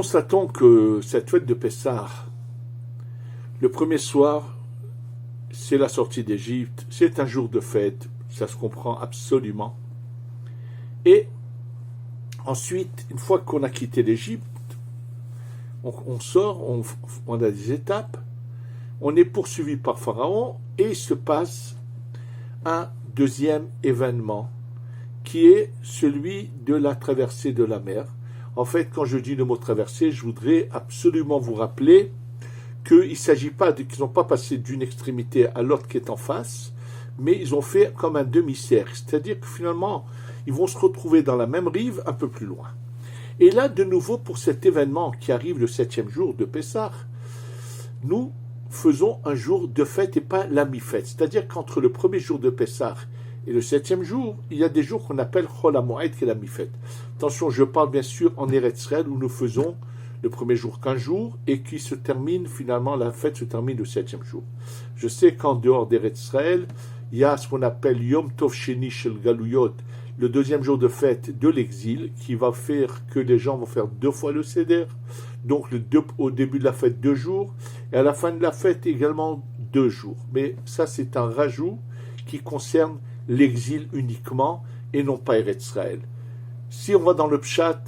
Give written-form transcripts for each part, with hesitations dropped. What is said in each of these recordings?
constatons que cette fête de Pessah, le premier soir, c'est la sortie d'Égypte, c'est un jour de fête, ça se comprend absolument. Et ensuite, une fois qu'on a quitté l'Égypte, on sort, on a des étapes, on est poursuivi par Pharaon et il se passe un deuxième événement qui est celui de la traversée de la mer. En fait, quand je dis le mot traversée, je voudrais absolument vous rappeler qu'il ne s'agit pas qu'ils n'ont pas passé d'une extrémité à l'autre qui est en face, mais ils ont fait comme un demi-cercle, c'est-à-dire que finalement, ils vont se retrouver dans la même rive un peu plus loin. Et là, de nouveau, pour cet événement qui arrive le 7e jour de Pessah, nous faisons un jour de fête et pas la mi-fête. C'est-à-dire qu'entre le premier jour de Pessah et le 7e jour, il y a des jours qu'on appelle Chol HaMoed, qui est la mi-fête. Attention, je parle bien sûr en Eretz Israël, où nous faisons le premier jour qu'un jour, et qui se termine, finalement, la fête se termine le 7e jour. Je sais qu'en dehors d'Eretz Israël, il y a ce qu'on appelle Yom Tov Sheni Shel Galuyot, le deuxième jour de fête de l'exil, qui va faire que les gens vont faire 2 fois le Seder, donc au début de la fête 2 jours, et à la fin de la fête également 2 jours. Mais ça, c'est un rajout qui concerne l'exil uniquement, et non pas Eretz Israël. Si on va dans le Pshat,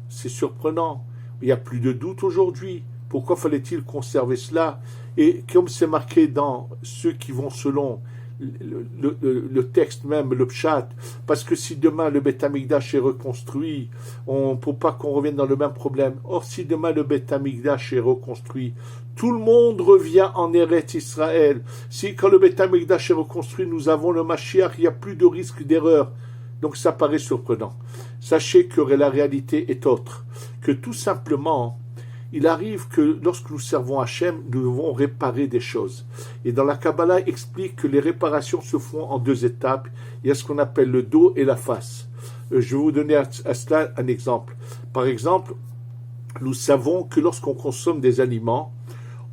c'est surprenant, il n'y a plus de doute aujourd'hui. Pourquoi fallait-il conserver cela? Et comme c'est marqué dans ceux qui vont selon le texte même, le pshat, parce que si demain le Beth Amikdash est reconstruit, on ne peut pas qu'on revienne dans le même problème. Or, si demain le Beth Amikdash est reconstruit, tout le monde revient en Eretz Israël. Si quand le Beth Amikdash est reconstruit, nous avons le Mashiach, il n'y a plus de risque d'erreur. Donc ça paraît surprenant. Sachez que la réalité est autre, que tout simplement, il arrive que lorsque nous servons Hachem, nous devons réparer des choses. Et dans la Kabbalah, il explique que les réparations se font en 2 étapes. Il y a ce qu'on appelle le dos et la face. Je vais vous donner à cela un exemple. Par exemple, nous savons que lorsqu'on consomme des aliments,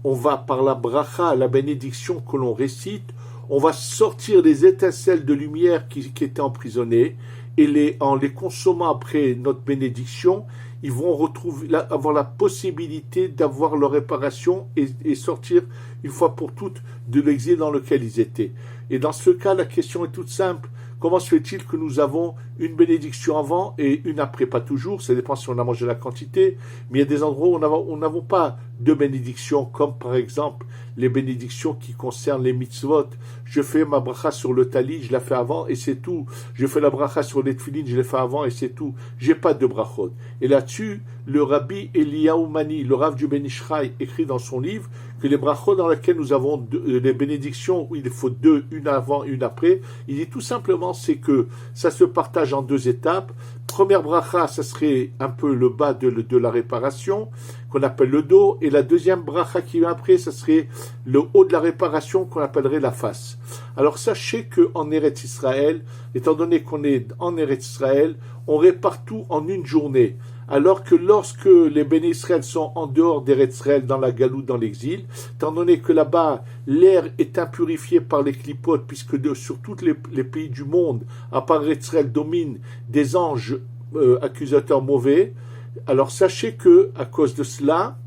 on va par la bracha, la bénédiction que l'on récite, on va sortir les étincelles de lumière qui étaient emprisonnées, et en les consommant après notre bénédiction, ils vont avoir la possibilité d'avoir leur réparation et sortir une fois pour toutes de l'exil dans lequel ils étaient. Et dans ce cas, la question est toute simple. Comment se fait-il que nous avons une bénédiction avant et une après? Pas toujours, ça dépend si on a mangé la quantité, mais il y a des endroits où on n'a pas 2 bénédictions, comme par exemple les bénédictions qui concernent les mitzvot. Je fais ma bracha sur le talit, je la fais avant et c'est tout. Je fais la bracha sur les tefillin, je la fais avant et c'est tout. J'ai pas de brachot. Et là-dessus, le rabbi Eliyahu Mani, le rav du Ben Ishraï, écrit dans son livre que les brachot dans lesquels nous avons les bénédictions où il faut 2, une avant, une après, il dit tout simplement c'est que ça se partage en 2 étapes. Première bracha, ça serait un peu le bas de la réparation, qu'on appelle le dos, et la deuxième bracha qui vient après, ça serait le haut de la réparation, qu'on appellerait la face. Alors sachez qu'en Eretz Israël, étant donné qu'on est en Eretz Israël, on répare tout en une journée. Alors que lorsque les béné Israël sont en dehors d'Eretz Israël, dans la galoute, dans l'exil, étant donné que là-bas, l'air est impurifié par les clipotes, puisque sur tous les pays du monde, à part Eretz Israël, dominent des anges accusateurs mauvais, alors sachez que à cause de cela,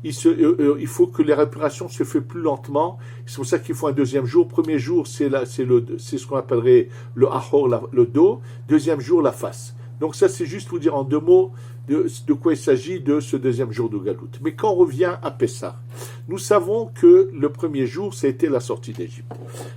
il faut que les réparations se fassent plus lentement. C'est pour ça qu'il faut un deuxième jour. Premier jour, c'est ce qu'on appellerait le ahor, le dos. Deuxième jour, la face. Donc ça, c'est juste vous dire en 2 mots de quoi il s'agit de ce deuxième jour de Galoute. Mais quand on revient à Pessah, nous savons que le premier jour, ça a été la sortie d'Égypte.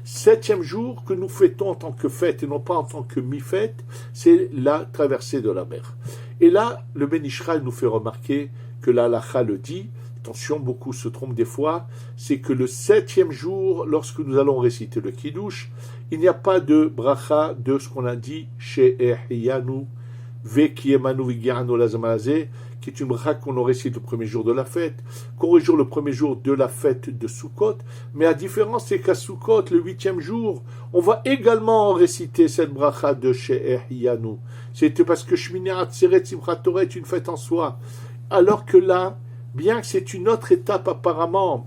7e jour que nous fêtons en tant que fête et non pas en tant que mi-fête, c'est la traversée de la mer. Et là, le Ben Ishraï nous fait remarquer que la halakha le dit, attention, beaucoup se trompent des fois, c'est que le 7e jour, lorsque nous allons réciter le Kiddush, il n'y a pas de bracha de ce qu'on a dit chez Ehiyanu, qui est une bracha qu'on récite le premier jour de la fête, qu'on réjouit le premier jour de la fête de Sukkot, mais la différence c'est qu'à Sukkot, le 8e jour, on va également réciter cette bracha de She'ehiyanu. C'était parce que Shmini Atzeret Simchat Torah est une fête en soi, alors que là, bien que c'est une autre étape apparemment,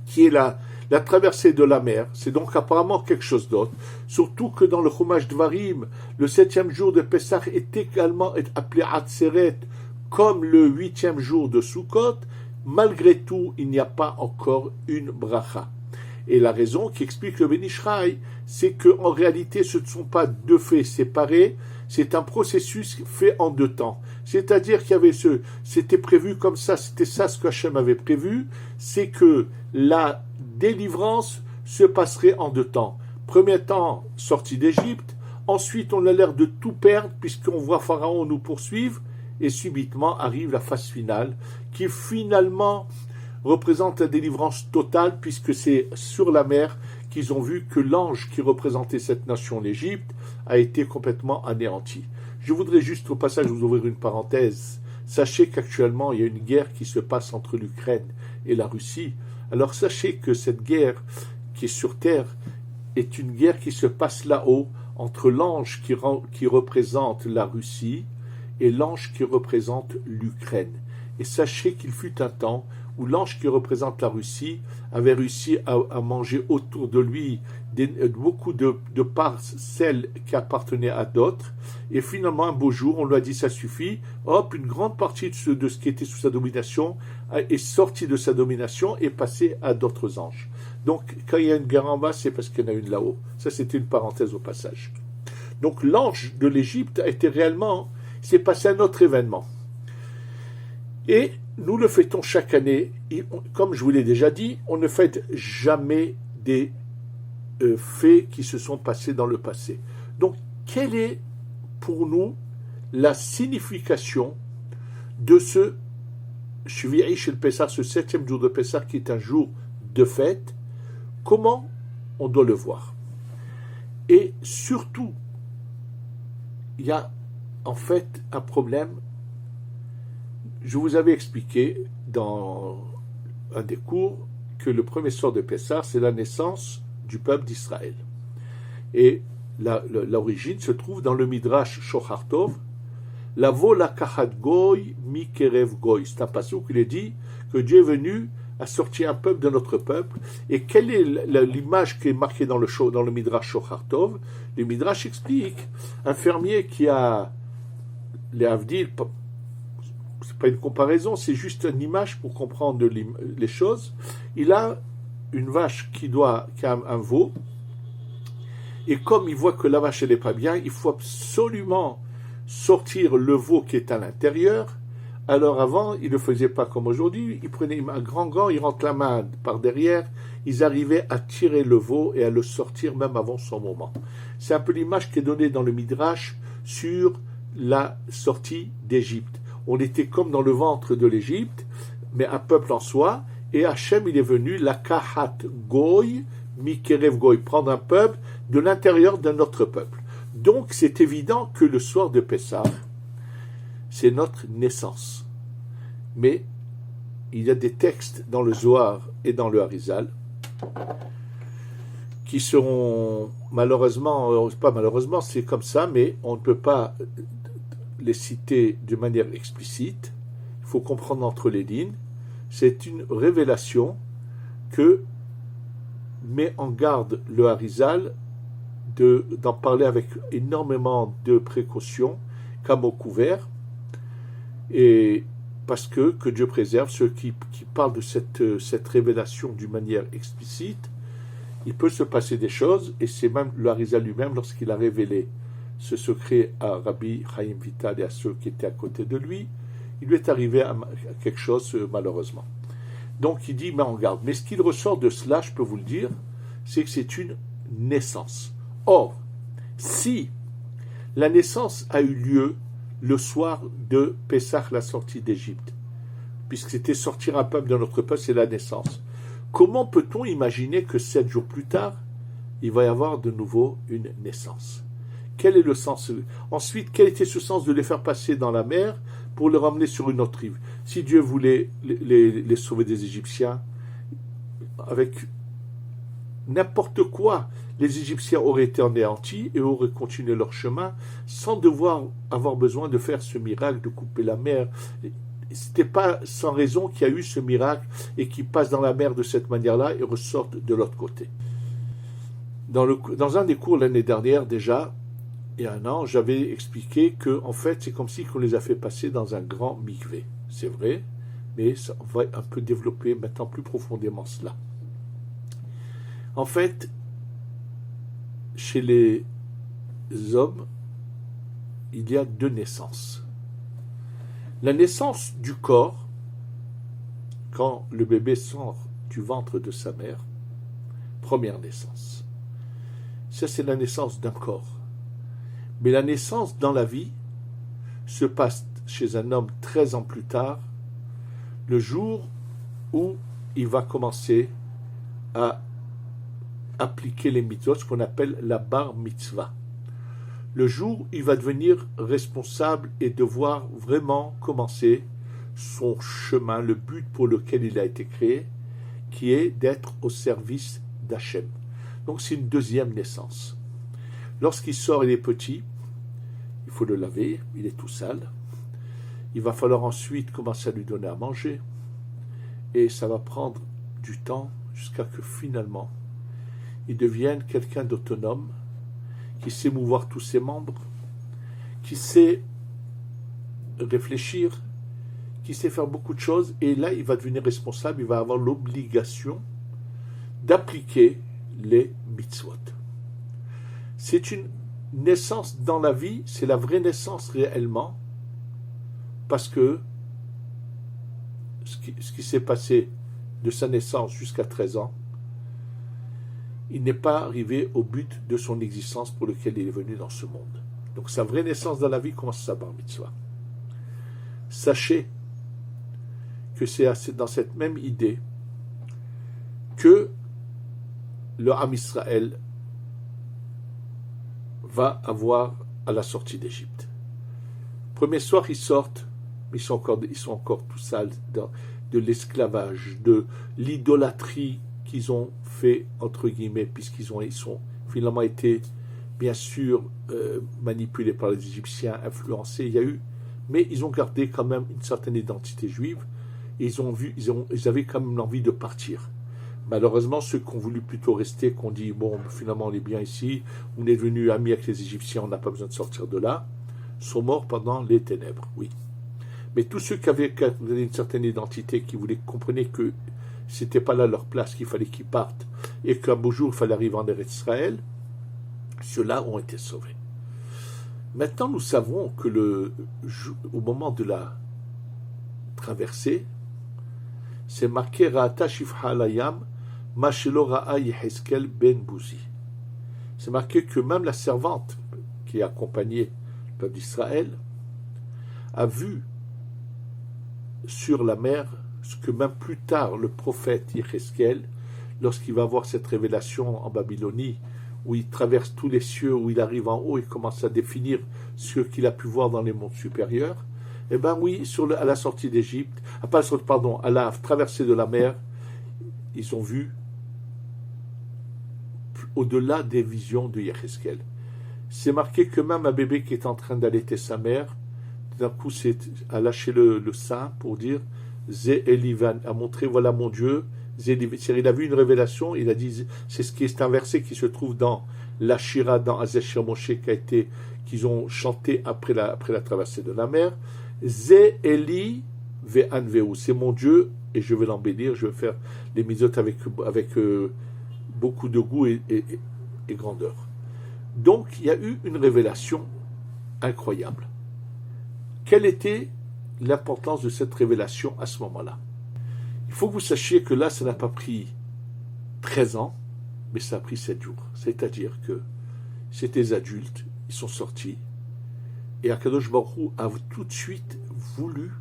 qui est la traversée de la mer, c'est donc apparemment quelque chose d'autre. Surtout que dans le Chumash Dvarim, le 7e jour de Pessah est également appelé Atzeret, comme le 8e jour de Sukkot, malgré tout, il n'y a pas encore une bracha. Et la raison qui explique le Ben Ish Chai, c'est qu'en réalité, ce ne sont pas deux faits séparés, c'est un processus fait en deux temps. C'est-à-dire qu'il y avait c'était prévu comme ça, c'était ça ce qu'Hachem avait prévu, c'est que la délivrance se passerait en deux temps. Premier temps, sortie d'Égypte, ensuite on a l'air de tout perdre puisqu'on voit Pharaon nous poursuivre, et subitement arrive la phase finale, qui finalement représente la délivrance totale, puisque c'est sur la mer qu'ils ont vu que l'ange qui représentait cette nation, l'Égypte, a été complètement anéanti. Je voudrais juste au passage vous ouvrir une parenthèse. Sachez qu'actuellement, il y a une guerre qui se passe entre l'Ukraine et la Russie. Alors sachez que cette guerre qui est sur terre est une guerre qui se passe là-haut, entre l'ange qui représente la Russie et l'ange qui représente l'Ukraine. Et sachez qu'il fut un temps où l'ange qui représente la Russie avait réussi à manger autour de lui beaucoup de parcelles qui appartenaient à d'autres, et finalement un beau jour on lui a dit ça suffit, hop, une grande partie de ce qui était sous sa domination est sortie de sa domination et passée à d'autres anges. Donc quand il y a une guerre en bas, c'est parce qu'il y en a une là-haut. Ça c'était une parenthèse au passage. Donc l'ange de l'Égypte a été réellement, s'est passé un autre événement. Et nous le fêtons chaque année. Et comme je vous l'ai déjà dit, on ne fête jamais des faits qui se sont passés dans le passé. Donc, quelle est pour nous la signification de ce Shvi'i Shel Pessah, ce 7e jour de Pessah, qui est un jour de fête? Comment on doit le voir? Et surtout, il y a en fait un problème. Je vous avais expliqué dans un des cours que le premier soir de Pessah, c'est la naissance du peuple d'Israël. Et l'origine se trouve dans le Midrash Shochar Tov, Lavo lakachat goy mikerev goy. C'est un passage où il est dit que Dieu est venu à sortir un peuple de notre peuple. Et quelle est l'image qui est marquée dans le Midrash Shochar Tov? Le Midrash explique un fermier qui a les Avdil. C'est pas une comparaison, c'est juste une image pour comprendre les choses. Il a une vache qui a un veau, et comme il voit que la vache elle n'est pas bien, il faut absolument sortir le veau qui est à l'intérieur. Alors avant, il ne faisait pas comme aujourd'hui, il prenait un grand gant, il rentre la main par derrière, ils arrivaient à tirer le veau et à le sortir même avant son moment. C'est un peu l'image qui est donnée dans le Midrash sur la sortie d'Égypte. On était comme dans le ventre de l'Égypte, mais un peuple en soi, et Hachem, il est venu, la kahat goy, mikerev goy, prendre un peuple de l'intérieur d'un autre peuple. Donc, c'est évident que le soir de Pessah, c'est notre naissance. Mais, il y a des textes dans le Zohar et dans le Harizal, qui seront, malheureusement, pas malheureusement, c'est comme ça, mais on ne peut pas les citer de manière explicite, il faut comprendre entre les lignes. C'est une révélation que met en garde le Harizal d'en parler avec énormément de précautions, comme au couvert, et parce que Dieu préserve ceux qui parlent de cette révélation d'une manière explicite. Il peut se passer des choses, et c'est même le Harizal lui-même, lorsqu'il a révélé ce secret à Rabbi Chaim Vital et à ceux qui étaient à côté de lui, il lui est arrivé à quelque chose malheureusement. Donc il dit, mais en garde. Mais ce qu'il ressort de cela, je peux vous le dire, c'est que c'est une naissance. Or, si la naissance a eu lieu le soir de Pessah, la sortie d'Égypte, puisque c'était sortir un peuple de notre peuple, c'est la naissance, comment peut-on imaginer que 7 jours plus tard, il va y avoir de nouveau une naissance? Quel est le sens? Ensuite, quel était ce sens de les faire passer dans la mer pour les ramener sur une autre rive? Si Dieu voulait les sauver des Égyptiens, avec n'importe quoi, les Égyptiens auraient été anéantis et auraient continué leur chemin sans devoir avoir besoin de faire ce miracle de couper la mer. C'était pas sans raison qu'il y a eu ce miracle et qu'ils passent dans la mer de cette manière-là et ressortent de l'autre côté. Dans un des cours l'année dernière déjà, il y a un an, j'avais expliqué que en fait, c'est comme si on les a fait passer dans un grand mikvé. C'est vrai, mais on va un peu développer maintenant plus profondément cela. En fait, chez les hommes, il y a deux naissances. La naissance du corps, quand le bébé sort du ventre de sa mère, première naissance. Ça, c'est la naissance d'un corps. Mais la naissance dans la vie se passe chez un homme 13 ans plus tard, le jour où il va commencer à appliquer les mitzvot, ce qu'on appelle la bar mitzvah. Le jour où il va devenir responsable et devoir vraiment commencer son chemin, le but pour lequel il a été créé, qui est d'être au service d'Hachem. Donc c'est une deuxième naissance. Lorsqu'il sort, il est petit, il faut le laver, il est tout sale. Il va falloir ensuite commencer à lui donner à manger. Et ça va prendre du temps jusqu'à que finalement, il devienne quelqu'un d'autonome, qui sait mouvoir tous ses membres, qui sait réfléchir, qui sait faire beaucoup de choses. Et là, il va devenir responsable, il va avoir l'obligation d'appliquer les mitzvot. C'est une naissance dans la vie, c'est la vraie naissance réellement, parce que ce qui s'est passé de sa naissance jusqu'à 13 ans, il n'est pas arrivé au but de son existence pour lequel il est venu dans ce monde. Donc sa vraie naissance dans la vie commence à sa bar mitzvah. Sachez que c'est dans cette même idée que le Ham Israël va avoir à la sortie d'Égypte. Premier soir, ils sortent, mais ils sont encore tout sales de l'esclavage, de l'idolâtrie qu'ils ont fait, entre guillemets, puisqu'ils sont finalement été, bien sûr, manipulés par les Égyptiens, influencés. Mais ils ont gardé quand même une certaine identité juive, et ils avaient quand même l'envie de partir. Malheureusement, ceux qui ont voulu plutôt rester, qui ont dit, bon, finalement, on est bien ici, on est devenus amis avec les Égyptiens, on n'a pas besoin de sortir de là, sont morts pendant les ténèbres, oui. Mais tous ceux qui avaient une certaine identité, qui comprenaient que c'était pas là leur place, qu'il fallait qu'ils partent, et qu'un beau jour, il fallait arriver en Eretz Israël, ceux-là ont été sauvés. Maintenant, nous savons que au moment de la traversée, c'est marqué Ra'ata Shifha Layam, Mashelo Ra'a Yeheskel Ben Bouzi. C'est marqué que même la servante qui accompagnait le peuple d'Israël a vu sur la mer ce que même plus tard le prophète Yeheskel, lorsqu'il va voir cette révélation en Babylonie, où il traverse tous les cieux, où il arrive en haut, il commence à définir ce qu'il a pu voir dans les mondes supérieurs. Eh bien oui, à la sortie d'Égypte, à la traversée de la mer, ils ont vu au-delà des visions de Yeheskel. C'est marqué que même un bébé qui est en train d'allaiter sa mère, d'un coup a lâché le sein pour dire Zé Elivan, a montré voilà mon Dieu. Il a vu une révélation, il a dit, c'est un verset qui se trouve dans la Shira, dans Azeshir Moshe, qu'ils ont chanté après la traversée de la mer. Zé Eli Ve'anveu, c'est mon Dieu, et je vais l'embellir, je vais faire les mitzvot avec beaucoup de goût et grandeur. Donc, il y a eu une révélation incroyable. Quelle était l'importance de cette révélation à ce moment-là? Il faut que vous sachiez que là, ça n'a pas pris 13 ans, mais ça a pris 7 jours. C'est-à-dire que c'était des adultes, ils sont sortis, et Akadosh Baruch Hu a tout de suite voulu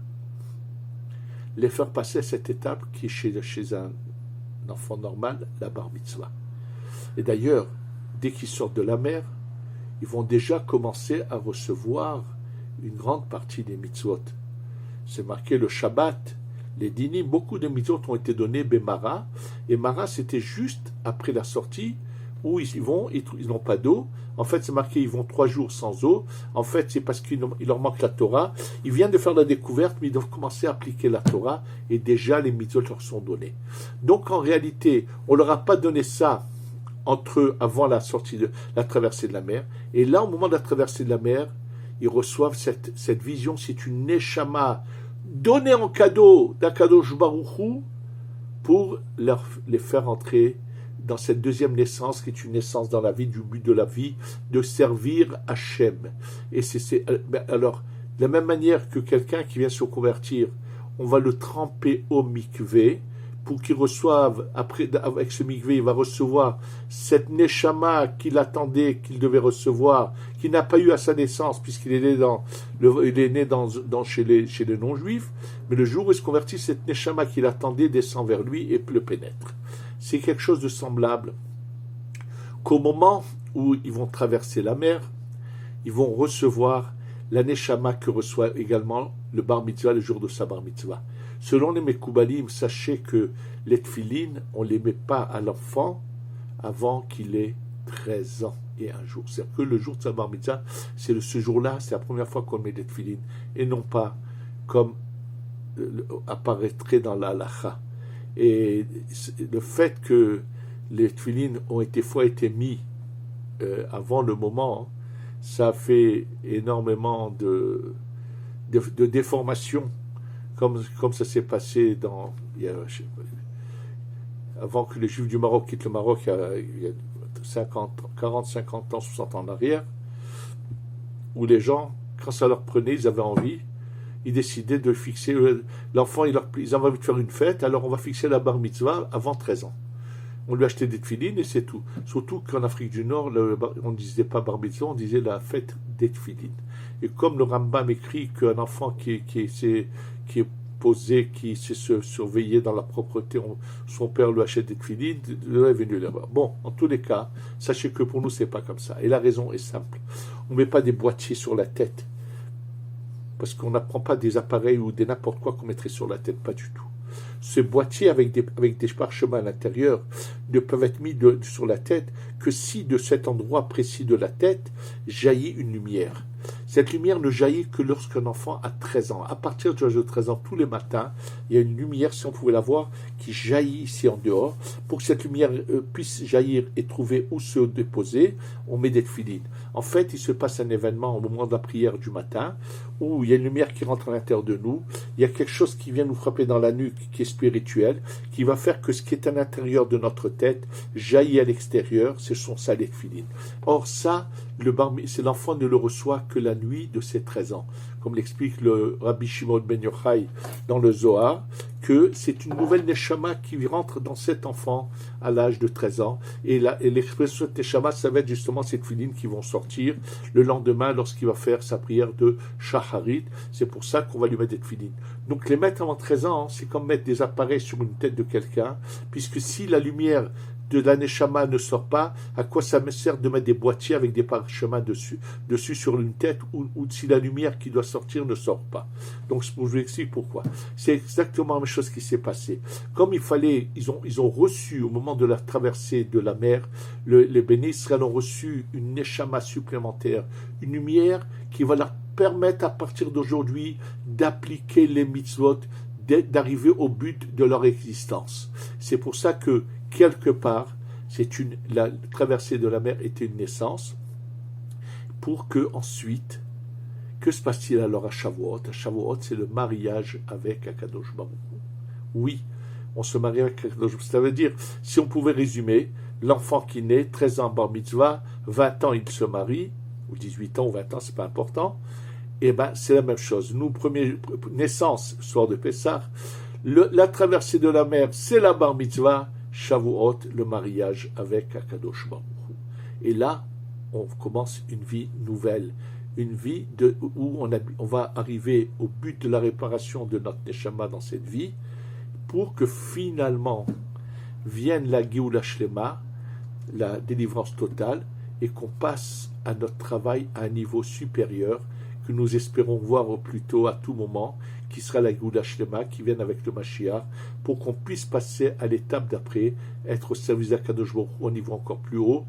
les faire passer à cette étape qui est chez un enfant normal, la bar mitzvah. Et d'ailleurs, dès qu'ils sortent de la mer, ils vont déjà commencer à recevoir une grande partie des mitzvot. C'est marqué le Shabbat, les dinim, beaucoup de mitzvot ont été donnés Bemara, et Mara c'était juste après la sortie où ils vont, ils n'ont pas d'eau. En fait, c'est marqué, ils vont 3 jours sans eau. En fait, c'est parce qu'il leur manque la Torah. Ils viennent de faire la découverte, mais ils doivent commencer à appliquer la Torah, et déjà les mitzvot leur sont donnés. Donc, en réalité, on ne leur a pas donné ça entre eux avant la sortie de la traversée de la mer. Et là, au moment de la traversée de la mer, ils reçoivent cette vision. C'est une neshama donnée en cadeau d'Akadosh Baruch Hu pour les faire entrer dans cette deuxième naissance, qui est une naissance dans la vie, du but de la vie, de servir Hachem. Et alors, de la même manière que quelqu'un qui vient se convertir, on va le tremper au mikvé, pour qu'il reçoive, après, avec ce mikvé, il va recevoir cette neshama qu'il attendait, qu'il devait recevoir, qu'il n'a pas eu à sa naissance, puisqu'il est né chez les non-juifs, mais le jour où il se convertit, cette neshama qu'il attendait descend vers lui et le pénètre. C'est quelque chose de semblable qu'au moment où ils vont traverser la mer, ils vont recevoir la neshama que reçoit également le bar mitzvah le jour de sa bar mitzvah. Selon les Mekoubalim, sachez que les tefilines, on ne les met pas à l'enfant avant qu'il ait 13 ans et un jour. C'est-à-dire que le jour de sa bar mitzvah, ce jour-là, c'est la première fois qu'on met des tefilines, et non pas comme apparaîtrait dans la halacha. Et le fait que les tefilines ont été mis avant le moment, ça fait énormément de déformations, comme ça s'est passé avant que les Juifs du Maroc quittent le Maroc, il y a 40, 50 ans, 60 ans en arrière, où les gens, quand ça leur prenait, ils avaient envie, ils décidaient de fixer l'enfant, ils avaient envie de faire une fête, alors on va fixer la bar mitzvah avant 13 ans. On lui achetait des tefilines et c'est tout. Surtout qu'en Afrique du Nord, on ne disait pas bar mitzvah, on disait la fête des tefilines. Et comme le Rambam écrit qu'un enfant qui est posé, qui sait se surveiller dans la propreté, son père lui achète des tefilines, là est venu là-bas. Bon, en tous les cas, sachez que pour nous, c'est pas comme ça. Et la raison est simple. On ne met pas des boîtiers sur la tête, parce qu'on n'apprend pas des appareils ou des n'importe quoi qu'on mettrait sur la tête, pas du tout. Ces boîtiers avec des parchemins à l'intérieur ne peuvent être mis sur la tête que si de cet endroit précis de la tête jaillit une lumière. Cette lumière ne jaillit que lorsqu'un enfant a 13 ans. À partir de l'âge de 13 ans, tous les matins, il y a une lumière, si on pouvait la voir, qui jaillit ici en dehors. Pour que cette lumière puisse jaillir et trouver où se déposer, on met des tefilines. En fait, il se passe un événement au moment de la prière du matin, où il y a une lumière qui rentre à l'intérieur de nous, il y a quelque chose qui vient nous frapper dans la nuque, qui est spirituel, qui va faire que ce qui est à l'intérieur de notre tête jaillit à l'extérieur, ce sont ça les tefilines. Or ça, l'enfant ne le reçoit que la nuit de ses 13 ans. Comme l'explique le Rabbi Shimon ben Yochai dans le Zohar, que c'est une nouvelle neshama qui rentre dans cet enfant à l'âge de 13 ans. Et l'expression de neshama, ça va être justement ces tefilines qui vont sortir le lendemain lorsqu'il va faire sa prière de Shacharit. C'est pour ça qu'on va lui mettre des tefilines. Donc les mettre avant 13 ans, c'est comme mettre des appareils sur une tête de quelqu'un, puisque si la lumière de la neshama ne sort pas, à quoi ça me sert de mettre des boîtiers avec des parchemins dessus sur une tête, ou si la lumière qui doit sortir ne sort pas. Donc je vous explique pourquoi. C'est exactement la même chose qui s'est passé. Comme ils ont reçu au moment de la traversée de la mer, les bénis Israël ont reçu une neshama supplémentaire, une lumière qui va leur permettre à partir d'aujourd'hui d'appliquer les mitzvot, d'arriver au but de leur existence. C'est pour ça que quelque part, la traversée de la mer était une naissance, pour que ensuite, que se passe-t-il alors à Shavuot? À Shavuot, c'est le mariage avec Akadosh Baruch Hu. Oui, on se marie avec Akadosh Baruch Hu. Ça veut dire, si on pouvait résumer, l'enfant qui naît, 13 ans bar mitzvah, 20 ans il se marie, ou 18 ans ou 20 ans, c'est pas important, et c'est la même chose. Nous, première naissance, soir de Pessah, la traversée de la mer, c'est la bar mitzvah, Shavuot, le mariage avec Akadosh Baruch Hu. Et là, on commence une vie nouvelle, une vie où on va arriver au but de la réparation de notre neshama dans cette vie, pour que finalement vienne la Géoula Shlema, la délivrance totale, et qu'on passe à notre travail à un niveau supérieur, que nous espérons voir au plus tôt, à tout moment, qui sera la Géoula Shlema, qui vienne avec le Mashiach, pour qu'on puisse passer à l'étape d'après, être au service d'Akadosh Baruch Hu au niveau encore plus haut,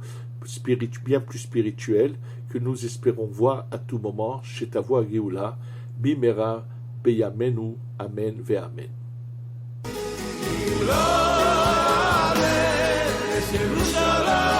bien plus spirituel, que nous espérons voir à tout moment, chez ta voix Géoula, Bimera, Beyamenu, Amen, Ve Amen. Jerusalem.